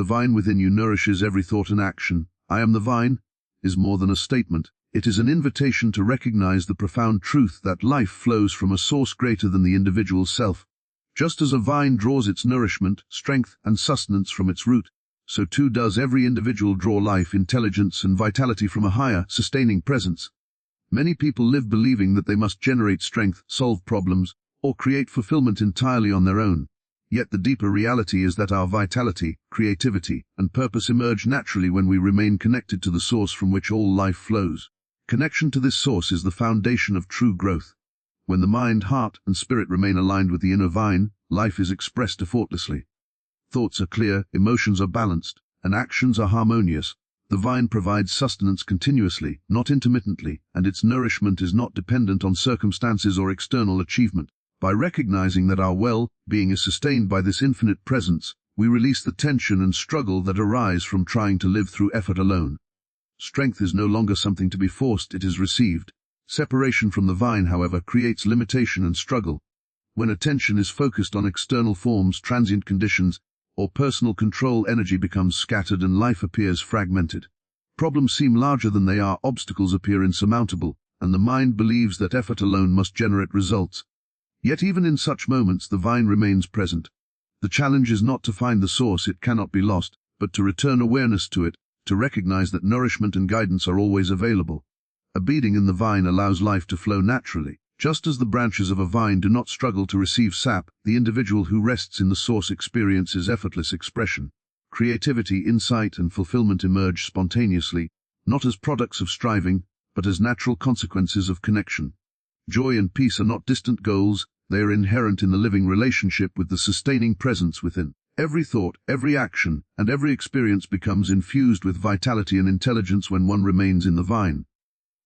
The vine within you nourishes every thought and action. I am the vine is more than a statement. It is an invitation to recognize the profound truth that life flows from a source greater than the individual self. Just as a vine draws its nourishment, strength, and sustenance from its root, so too does every individual draw life, intelligence, and vitality from a higher, sustaining presence. Many people live believing that they must generate strength, solve problems, or create fulfillment entirely on their own. Yet the deeper reality is that our vitality, creativity, and purpose emerge naturally when we remain connected to the source from which all life flows. Connection to this source is the foundation of true growth. When the mind, heart, and spirit remain aligned with the inner vine, life is expressed effortlessly. Thoughts are clear, emotions are balanced, and actions are harmonious. The vine provides sustenance continuously, not intermittently, and its nourishment is not dependent on circumstances or external achievement. By recognizing that our well-being is sustained by this infinite presence, we release the tension and struggle that arise from trying to live through effort alone. Strength is no longer something to be forced, it is received. Separation from the vine, however, creates limitation and struggle. When attention is focused on external forms, transient conditions, or personal control, energy becomes scattered and life appears fragmented. Problems seem larger than they are, obstacles appear insurmountable, and the mind believes that effort alone must generate results. Yet even in such moments the vine remains present. The challenge is not to find the source, it cannot be lost, but to return awareness to it, to recognize that nourishment and guidance are always available. Abiding in the vine allows life to flow naturally. Just as the branches of a vine do not struggle to receive sap, the individual who rests in the source experiences effortless expression. Creativity, insight, and fulfillment emerge spontaneously, not as products of striving, but as natural consequences of connection. Joy and peace are not distant goals, they are inherent in the living relationship with the sustaining presence within. Every thought, every action, and every experience becomes infused with vitality and intelligence when one remains in the vine.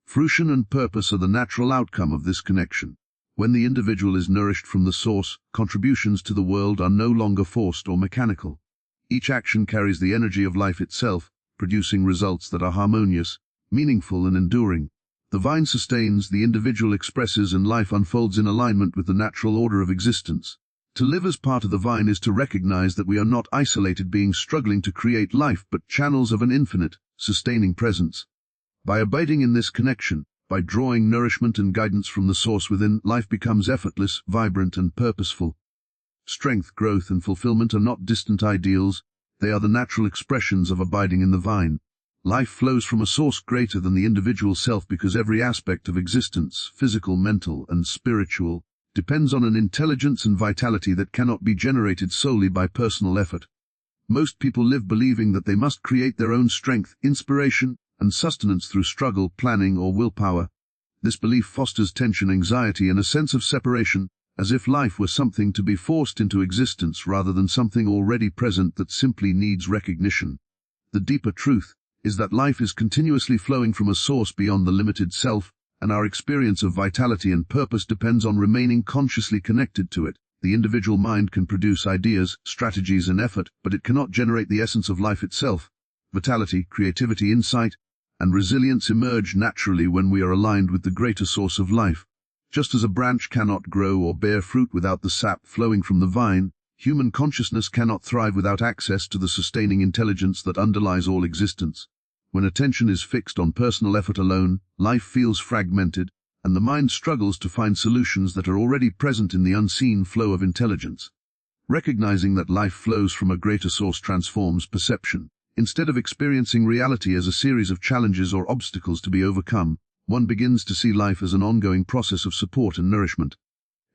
Fruition and purpose are the natural outcome of this connection. When the individual is nourished from the source, contributions to the world are no longer forced or mechanical. Each action carries the energy of life itself, producing results that are harmonious, meaningful, and enduring. The vine sustains, the individual expresses, and life unfolds in alignment with the natural order of existence. To live as part of the vine is to recognize that we are not isolated beings struggling to create life, but channels of an infinite, sustaining presence. By abiding in this connection, by drawing nourishment and guidance from the source within, life becomes effortless, vibrant, and purposeful. Strength, growth, and fulfillment are not distant ideals, they are the natural expressions of abiding in the vine. Life flows from a source greater than the individual self because every aspect of existence, physical, mental, and spiritual, depends on an intelligence and vitality that cannot be generated solely by personal effort. Most people live believing that they must create their own strength, inspiration, and sustenance through struggle, planning, or willpower. This belief fosters tension, anxiety, and a sense of separation, as if life were something to be forced into existence rather than something already present that simply needs recognition. The deeper truth is that life is continuously flowing from a source beyond the limited self, and our experience of vitality and purpose depends on remaining consciously connected to it. The individual mind can produce ideas, strategies, and effort, but it cannot generate the essence of life itself. Vitality, creativity, insight, and resilience emerge naturally when we are aligned with the greater source of life. Just as a branch cannot grow or bear fruit without the sap flowing from the vine, human consciousness cannot thrive without access to the sustaining intelligence that underlies all existence. When attention is fixed on personal effort alone, life feels fragmented, and the mind struggles to find solutions that are already present in the unseen flow of intelligence. Recognizing that life flows from a greater source transforms perception. Instead of experiencing reality as a series of challenges or obstacles to be overcome, one begins to see life as an ongoing process of support and nourishment.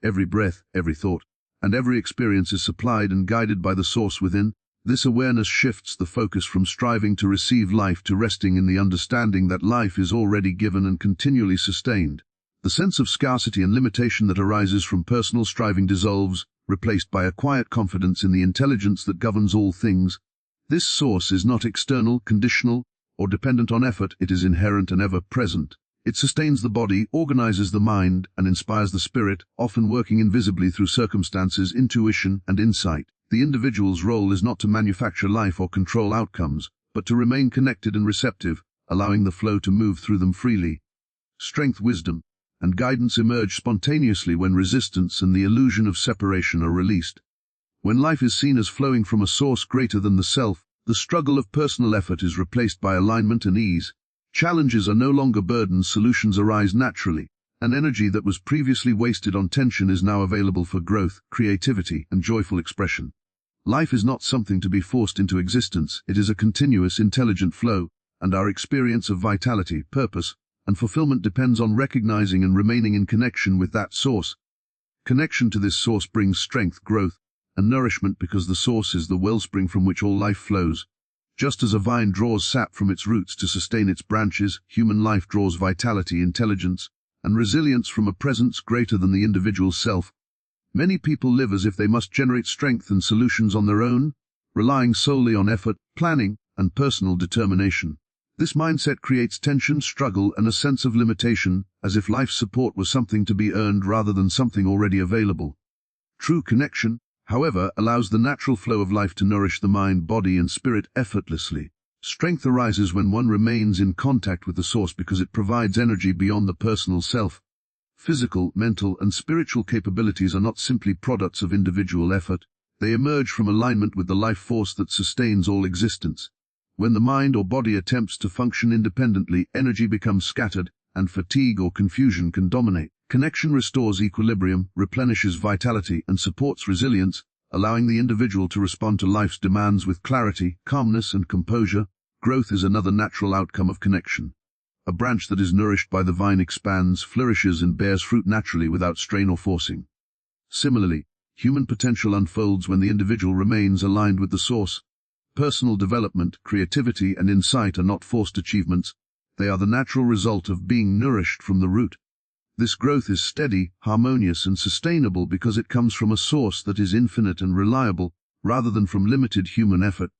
Every breath, every thought, and every experience is supplied and guided by the source within. This awareness shifts the focus from striving to receive life to resting in the understanding that life is already given and continually sustained. The sense of scarcity and limitation that arises from personal striving dissolves, replaced by a quiet confidence in the intelligence that governs all things. This source is not external, conditional, or dependent on effort, it is inherent and ever-present. It sustains the body, organizes the mind, and inspires the spirit, often working invisibly through circumstances, intuition, and insight. The individual's role is not to manufacture life or control outcomes, but to remain connected and receptive, allowing the flow to move through them freely. Strength, wisdom, and guidance emerge spontaneously when resistance and the illusion of separation are released. When life is seen as flowing from a source greater than the self, The struggle of personal effort is replaced by alignment and ease. Challenges are no longer burdens, solutions arise naturally, and energy that was previously wasted on tension is now available for growth, creativity, and joyful expression. Life is not something to be forced into existence, it is a continuous, intelligent flow, and our experience of vitality, purpose, and fulfillment depends on recognizing and remaining in connection with that source. Connection to this source brings strength, growth, and nourishment because the source is the wellspring from which all life flows. Just as a vine draws sap from its roots to sustain its branches, human life draws vitality, intelligence, and resilience from a presence greater than the individual self. Many people live as if they must generate strength and solutions on their own, relying solely on effort, planning, and personal determination. This mindset creates tension, struggle, and a sense of limitation, as if life's support was something to be earned rather than something already available. True connection, however, allows the natural flow of life to nourish the mind, body, and spirit effortlessly. Strength arises when one remains in contact with the source because it provides energy beyond the personal self. Physical, mental, and spiritual capabilities are not simply products of individual effort. They emerge from alignment with the life force that sustains all existence. When the mind or body attempts to function independently, energy becomes scattered, and fatigue or confusion can dominate. Connection restores equilibrium, replenishes vitality, and supports resilience, allowing the individual to respond to life's demands with clarity, calmness, and composure. Growth is another natural outcome of connection. A branch that is nourished by the vine expands, flourishes, and bears fruit naturally without strain or forcing. Similarly, human potential unfolds when the individual remains aligned with the source. Personal development, creativity, and insight are not forced achievements. They are the natural result of being nourished from the root. This growth is steady, harmonious, and sustainable because it comes from a source that is infinite and reliable, rather than from limited human effort.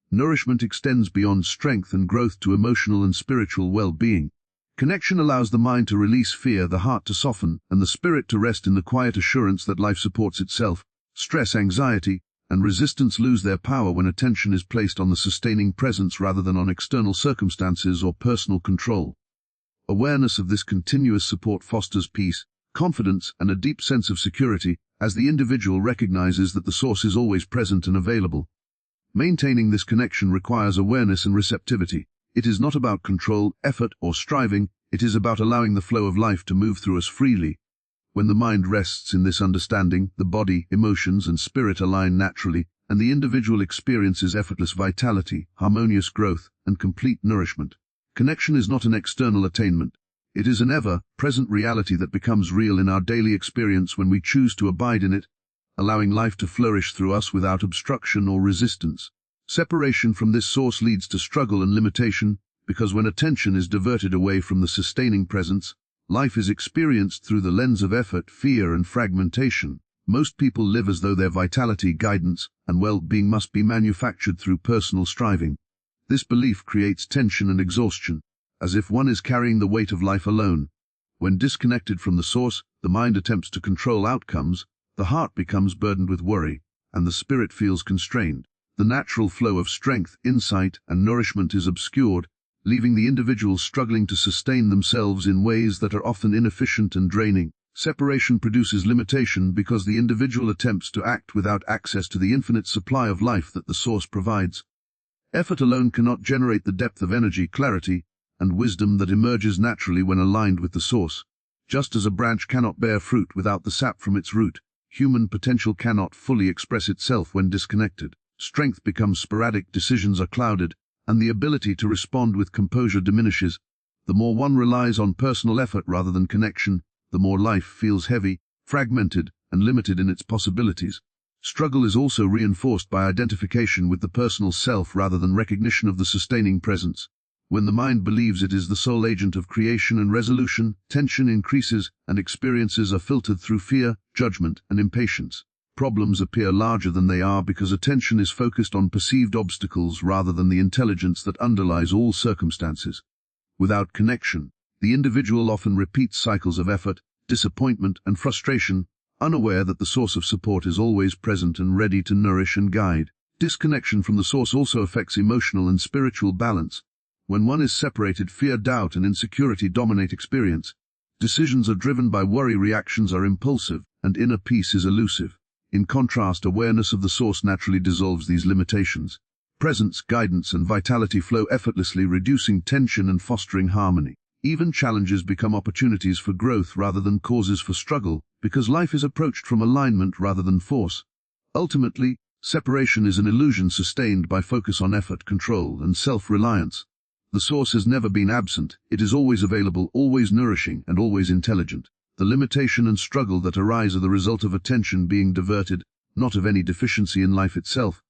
Nourishment extends beyond strength and growth to emotional and spiritual well-being. Connection allows the mind to release fear, the heart to soften, and the spirit to rest in the quiet assurance that life supports itself. Stress, anxiety, and resistance lose their power when attention is placed on the sustaining presence rather than on external circumstances or personal control. Awareness of this continuous support fosters peace, confidence, and a deep sense of security, as the individual recognizes that the source is always present and available. Maintaining this connection requires awareness and receptivity. It is not about control, effort, or striving, it is about allowing the flow of life to move through us freely. When the mind rests in this understanding, the body, emotions, and spirit align naturally, and the individual experiences effortless vitality, harmonious growth, and complete nourishment. Connection is not an external attainment. It is an ever-present reality that becomes real in our daily experience when we choose to abide in it, allowing life to flourish through us without obstruction or resistance. Separation from this source leads to struggle and limitation, because when attention is diverted away from the sustaining presence, life is experienced through the lens of effort, fear, and fragmentation. Most people live as though their vitality, guidance, and well-being must be manufactured through personal striving. This belief creates tension and exhaustion, as if one is carrying the weight of life alone. When disconnected from the source, the mind attempts to control outcomes, the heart becomes burdened with worry, and the spirit feels constrained. The natural flow of strength, insight, and nourishment is obscured, leaving the individual struggling to sustain themselves in ways that are often inefficient and draining. Separation produces limitation because the individual attempts to act without access to the infinite supply of life that the source provides. Effort alone cannot generate the depth of energy, clarity, and wisdom that emerges naturally when aligned with the source. Just as a branch cannot bear fruit without the sap from its root, human potential cannot fully express itself when disconnected. Strength becomes sporadic, decisions are clouded, and the ability to respond with composure diminishes. The more one relies on personal effort rather than connection, the more life feels heavy, fragmented, and limited in its possibilities. Struggle is also reinforced by identification with the personal self rather than recognition of the sustaining presence. When the mind believes it is the sole agent of creation and resolution, tension increases and experiences are filtered through fear, judgment, and impatience. Problems appear larger than they are because attention is focused on perceived obstacles rather than the intelligence that underlies all circumstances. Without connection, the individual often repeats cycles of effort, disappointment, and frustration, unaware that the source of support is always present and ready to nourish and guide. Disconnection from the source also affects emotional and spiritual balance. When one is separated, fear, doubt, and insecurity dominate experience. Decisions are driven by worry, reactions are impulsive, and inner peace is elusive. In contrast, awareness of the source naturally dissolves these limitations. Presence, guidance, and vitality flow effortlessly, reducing tension and fostering harmony. Even challenges become opportunities for growth rather than causes for struggle, because life is approached from alignment rather than force. Ultimately, separation is an illusion sustained by focus on effort, control, and self-reliance. The source has never been absent, it is always available, always nourishing, and always intelligent. The limitation and struggle that arise are the result of attention being diverted, not of any deficiency in life itself.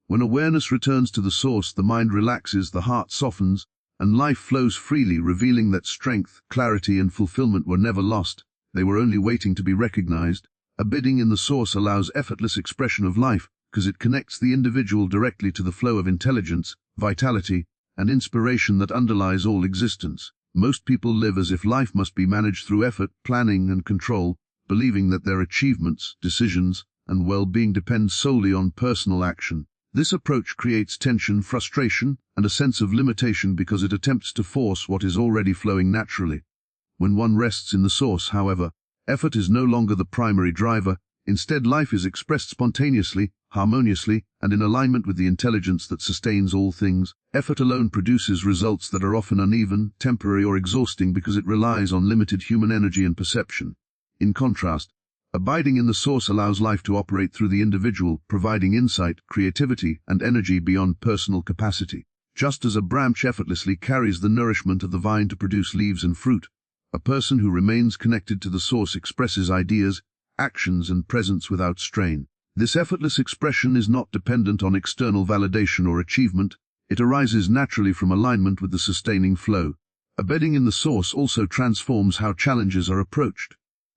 When awareness returns to the source, the mind relaxes, the heart softens, and life flows freely, revealing that strength, clarity, and fulfillment were never lost. They were only waiting to be recognized. Abiding in the source allows effortless expression of life, because it connects the individual directly to the flow of intelligence, vitality, and inspiration that underlies all existence. Most people live as if life must be managed through effort, planning, and control, believing that their achievements, decisions, and well-being depend solely on personal action. This approach creates tension, frustration, and a sense of limitation because it attempts to force what is already flowing naturally. When one rests in the source, however, effort is no longer the primary driver. Instead, life is expressed spontaneously, harmoniously, and in alignment with the intelligence that sustains all things. Effort alone produces results that are often uneven, temporary, or exhausting because it relies on limited human energy and perception. In contrast, abiding in the source allows life to operate through the individual, providing insight, creativity, and energy beyond personal capacity. Just as a branch effortlessly carries the nourishment of the vine to produce leaves and fruit, a person who remains connected to the source expresses ideas, actions, and presence without strain. This effortless expression is not dependent on external validation or achievement. It arises naturally from alignment with the sustaining flow. Abiding in the source also transforms how challenges are approached.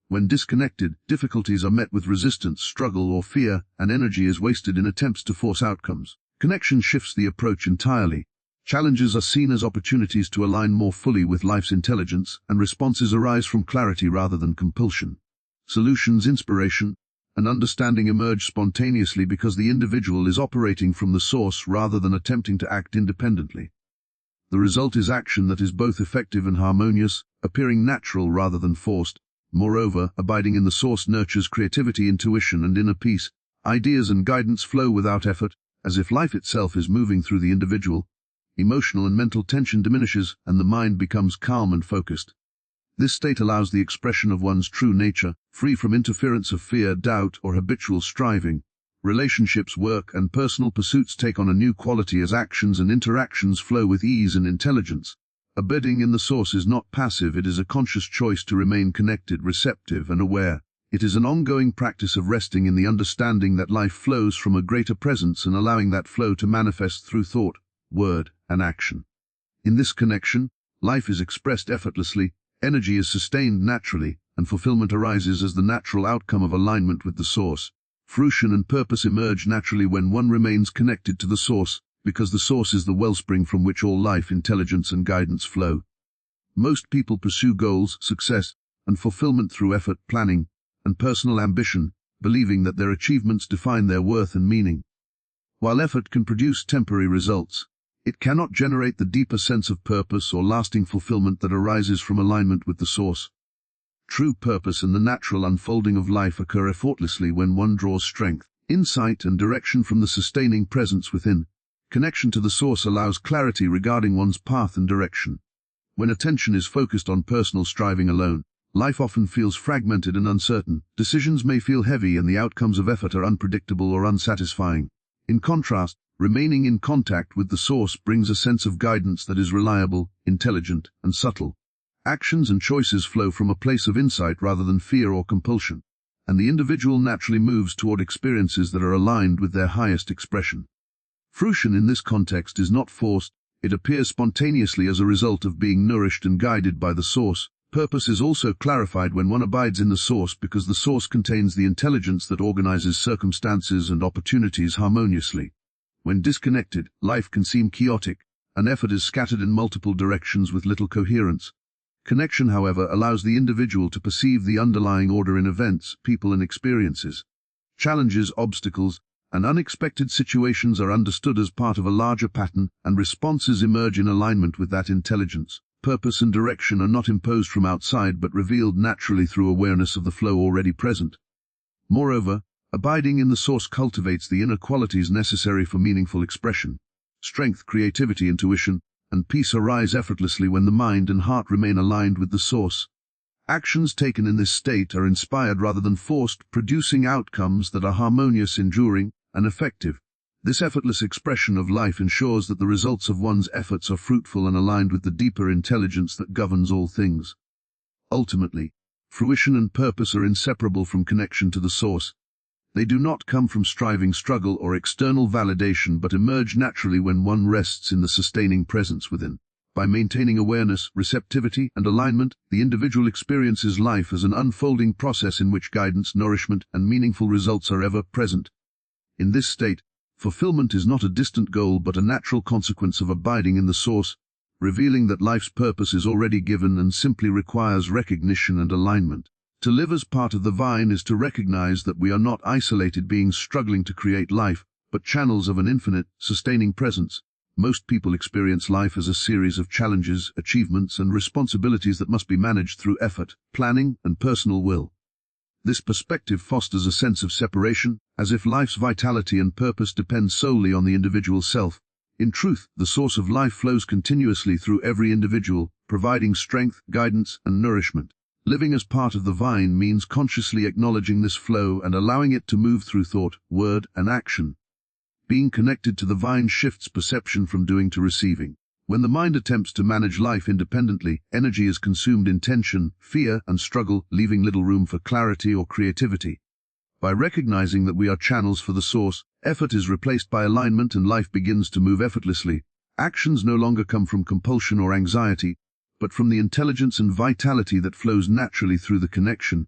When disconnected, difficulties are met with resistance, struggle, or fear, and energy is wasted in attempts to force outcomes. Connection shifts the approach entirely. Challenges are seen as opportunities to align more fully with life's intelligence, and responses arise from clarity rather than compulsion. Solutions, inspiration, and understanding emerge spontaneously because the individual is operating from the source rather than attempting to act independently. The result is action that is both effective and harmonious, appearing natural rather than forced. Moreover, abiding in the source nurtures creativity, intuition, and inner peace. Ideas and guidance flow without effort, as if life itself is moving through the individual. Emotional and mental tension diminishes, and the mind becomes calm and focused. This state allows the expression of one's true nature, free from interference of fear, doubt, or habitual striving. Relationships, work, and personal pursuits take on a new quality as actions and interactions flow with ease and intelligence. Abiding in the source is not passive, it is a conscious choice to remain connected, receptive, and aware. It is an ongoing practice of resting in the understanding that life flows from a greater presence and allowing that flow to manifest through thought, word, and action. In this connection, life is expressed effortlessly, energy is sustained naturally, and fulfillment arises as the natural outcome of alignment with the source. Fruition and purpose emerge naturally when one remains connected to the source, because the source is the wellspring from which all life, intelligence, and guidance flow. Most people pursue goals, success, and fulfillment through effort, planning, and personal ambition, believing that their achievements define their worth and meaning. While effort can produce temporary results, it cannot generate the deeper sense of purpose or lasting fulfillment that arises from alignment with the source. True purpose and the natural unfolding of life occur effortlessly when one draws strength, insight, and direction from the sustaining presence within. Connection to the source allows clarity regarding one's path and direction. When attention is focused on personal striving alone, life often feels fragmented and uncertain. Decisions may feel heavy and the outcomes of effort are unpredictable or unsatisfying. In contrast, remaining in contact with the source brings a sense of guidance that is reliable, intelligent, and subtle. Actions and choices flow from a place of insight rather than fear or compulsion, and the individual naturally moves toward experiences that are aligned with their highest expression. Fruition in this context is not forced, it appears spontaneously as a result of being nourished and guided by the source. Purpose is also clarified when one abides in the source because the source contains the intelligence that organizes circumstances and opportunities harmoniously. When disconnected, life can seem chaotic, and effort is scattered in multiple directions with little coherence. Connection, however, allows the individual to perceive the underlying order in events, people, and experiences. Challenges, obstacles, and unexpected situations are understood as part of a larger pattern, and responses emerge in alignment with that intelligence. Purpose and direction are not imposed from outside but revealed naturally through awareness of the flow already present. Moreover, abiding in the source cultivates the inner qualities necessary for meaningful expression. Strength, creativity, intuition, and peace arise effortlessly when the mind and heart remain aligned with the source. Actions taken in this state are inspired rather than forced, producing outcomes that are harmonious, enduring, and effective. This effortless expression of life ensures that the results of one's efforts are fruitful and aligned with the deeper intelligence that governs all things. Ultimately, fruition and purpose are inseparable from connection to the source. They do not come from striving, struggle, or external validation, but emerge naturally when one rests in the sustaining presence within. By maintaining awareness, receptivity, and alignment, the individual experiences life as an unfolding process in which guidance, nourishment, and meaningful results are ever present. In this state, fulfillment is not a distant goal but a natural consequence of abiding in the source, revealing that life's purpose is already given and simply requires recognition and alignment. To live as part of the vine is to recognize that we are not isolated beings struggling to create life, but channels of an infinite, sustaining presence. Most people experience life as a series of challenges, achievements, and responsibilities that must be managed through effort, planning, and personal will. This perspective fosters a sense of separation, as if life's vitality and purpose depend solely on the individual self. In truth, the source of life flows continuously through every individual, providing strength, guidance, and nourishment. Living as part of the vine means consciously acknowledging this flow and allowing it to move through thought, word, and action. Being connected to the vine shifts perception from doing to receiving. When the mind attempts to manage life independently, energy is consumed in tension, fear, and struggle, leaving little room for clarity or creativity. By recognizing that we are channels for the source, effort is replaced by alignment and life begins to move effortlessly. Actions no longer come from compulsion or anxiety, but from the intelligence and vitality that flows naturally through the connection.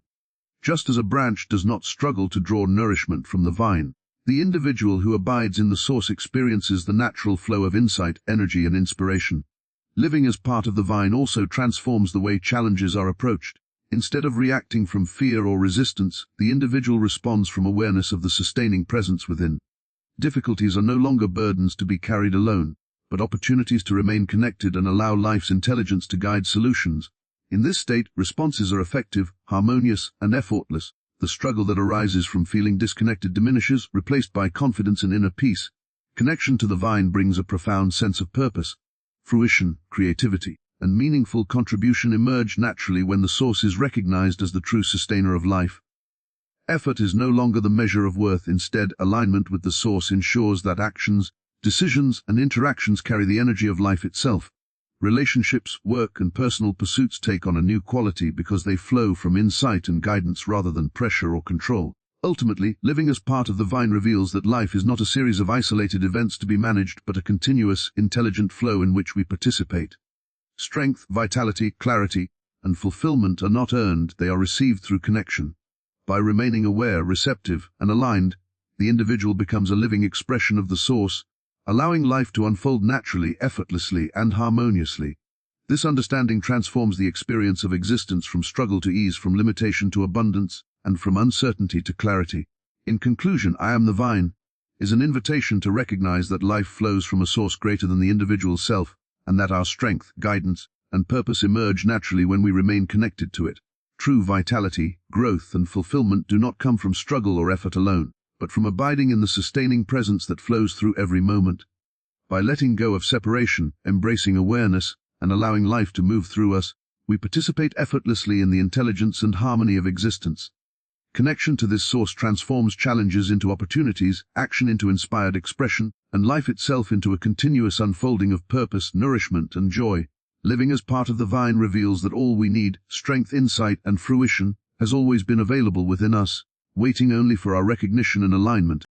Just as a branch does not struggle to draw nourishment from the vine, the individual who abides in the source experiences the natural flow of insight, energy, and inspiration. Living as part of the vine also transforms the way challenges are approached. Instead of reacting from fear or resistance, the individual responds from awareness of the sustaining presence within. Difficulties are no longer burdens to be carried alone, but opportunities to remain connected and allow life's intelligence to guide solutions. In this state, responses are effective, harmonious, and effortless. The struggle that arises from feeling disconnected diminishes, replaced by confidence and inner peace. Connection to the vine brings a profound sense of purpose. Fruition, creativity, and meaningful contribution emerge naturally when the source is recognized as the true sustainer of life. Effort is no longer the measure of worth. Instead, alignment with the source ensures that actions, decisions, and interactions carry the energy of life itself. Relationships, work, and personal pursuits take on a new quality because they flow from insight and guidance rather than pressure or control. Ultimately, living as part of the vine reveals that life is not a series of isolated events to be managed but a continuous, intelligent flow in which we participate. Strength, vitality, clarity, and fulfillment are not earned, they are received through connection. By remaining aware, receptive, and aligned, the individual becomes a living expression of the source, allowing life to unfold naturally, effortlessly, and harmoniously. This understanding transforms the experience of existence from struggle to ease, from limitation to abundance, and from uncertainty to clarity. In conclusion, I Am the Vine is an invitation to recognize that life flows from a source greater than the individual self, and that our strength, guidance, and purpose emerge naturally when we remain connected to it. True vitality, growth, and fulfillment do not come from struggle or effort alone, but from abiding in the sustaining presence that flows through every moment. By letting go of separation, embracing awareness, and allowing life to move through us, we participate effortlessly in the intelligence and harmony of existence. Connection to this source transforms challenges into opportunities, action into inspired expression, and life itself into a continuous unfolding of purpose, nourishment, and joy. Living as part of the vine reveals that all we need, strength, insight, and fruition, has always been available within us, waiting only for our recognition and alignment.